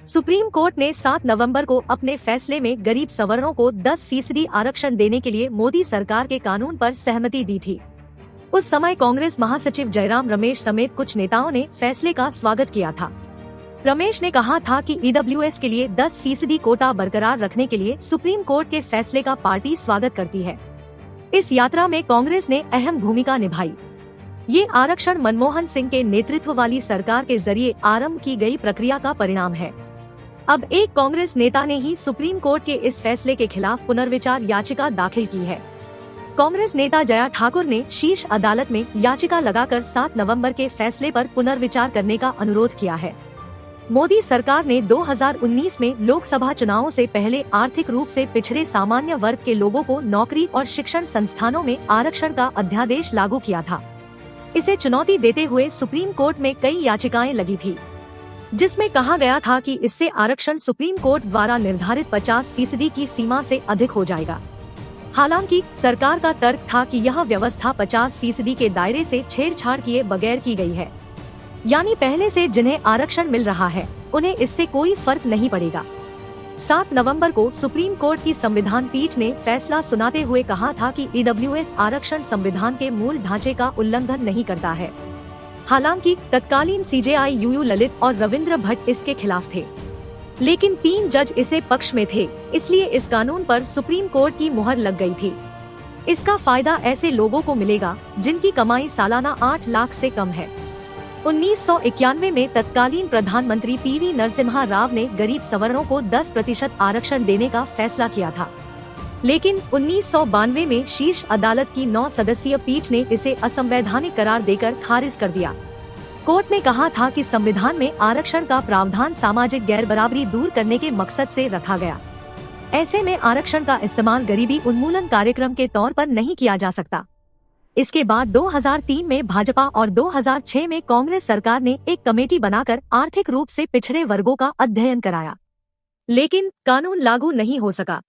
Supreme court ने 7 नवंबर को अपने फैसले में गरीब सवर्णों को 10% आरक्षण देने के लिए मोदी सरकार के कानून पर सहमति दी थी। उस समय कांग्रेस महासचिव जयराम रमेश समेत कुछ नेताओं ने फैसले का स्वागत किया था। रमेश ने कहा था कि ईडब्ल्यूएस के लिए 10% कोटा बरकरार रखने के लिए सुप्रीम कोर्ट के फैसले का पार्टी स्वागत करती है। इस यात्रा में कांग्रेस ने अहम भूमिका निभाई। ये आरक्षण मनमोहन सिंह के नेतृत्व वाली सरकार के जरिए आरंभ की गई प्रक्रिया का परिणाम है। अब एक कांग्रेस नेता ने ही सुप्रीम कोर्ट के इस फैसले के खिलाफ पुनर्विचार याचिका दाखिल की है। कांग्रेस नेता जया ठाकुर ने शीर्ष अदालत में याचिका लगाकर 7 नवंबर के फैसले पर पुनर्विचार करने का अनुरोध किया है। मोदी सरकार ने 2019 में लोकसभा चुनावों से पहले आर्थिक रूप से पिछड़े सामान्य वर्ग के लोगों को नौकरी और शिक्षण संस्थानों में आरक्षण का अध्यादेश लागू किया था। इसे चुनौती देते हुए सुप्रीम कोर्ट में कई याचिकाएं लगी थी, जिसमें कहा गया था कि इससे आरक्षण सुप्रीम कोर्ट द्वारा निर्धारित 50% की सीमा से अधिक हो जाएगा। हालांकि सरकार का तर्क था कि यह व्यवस्था 50% के दायरे से छेड़छाड़ किए बगैर की गई है, यानी पहले से जिन्हें आरक्षण मिल रहा है उन्हें इससे कोई फर्क नहीं पड़ेगा। 7 नवंबर को सुप्रीम कोर्ट की संविधान पीठ ने फैसला सुनाते हुए कहा था कि ईडब्ल्यूएस आरक्षण संविधान के मूल ढांचे का उल्लंघन नहीं करता है। हालांकि तत्कालीन सीजेआई यूयू ललित और रविंद्र भट्ट इसके खिलाफ थे, लेकिन 3 जज इसे पक्ष में थे, इसलिए इस कानून पर सुप्रीम कोर्ट की मुहर लग गई थी। इसका फायदा ऐसे लोगों को मिलेगा जिनकी कमाई सालाना 8 लाख से कम है। 1991 में तत्कालीन प्रधानमंत्री पीवी नरसिम्हा राव ने गरीब सवर्णों को 10% आरक्षण देने का फैसला किया था, लेकिन 1992 में शीर्ष अदालत की 9 सदस्यीय पीठ ने इसे असंवैधानिक करार देकर खारिज कर दिया। कोर्ट ने कहा था कि संविधान में आरक्षण का प्रावधान सामाजिक गैरबराबरी दूर करने के मकसद से रखा गया। ऐसे में आरक्षण का इस्तेमाल गरीबी उन्मूलन कार्यक्रम के तौर पर नहीं किया जा सकता। इसके बाद 2003 में भाजपा और 2006 में कांग्रेस सरकार ने एक कमेटी बनाकर आर्थिक रूप से पिछड़े वर्गों का अध्ययन कराया, लेकिन कानून लागू नहीं हो सका।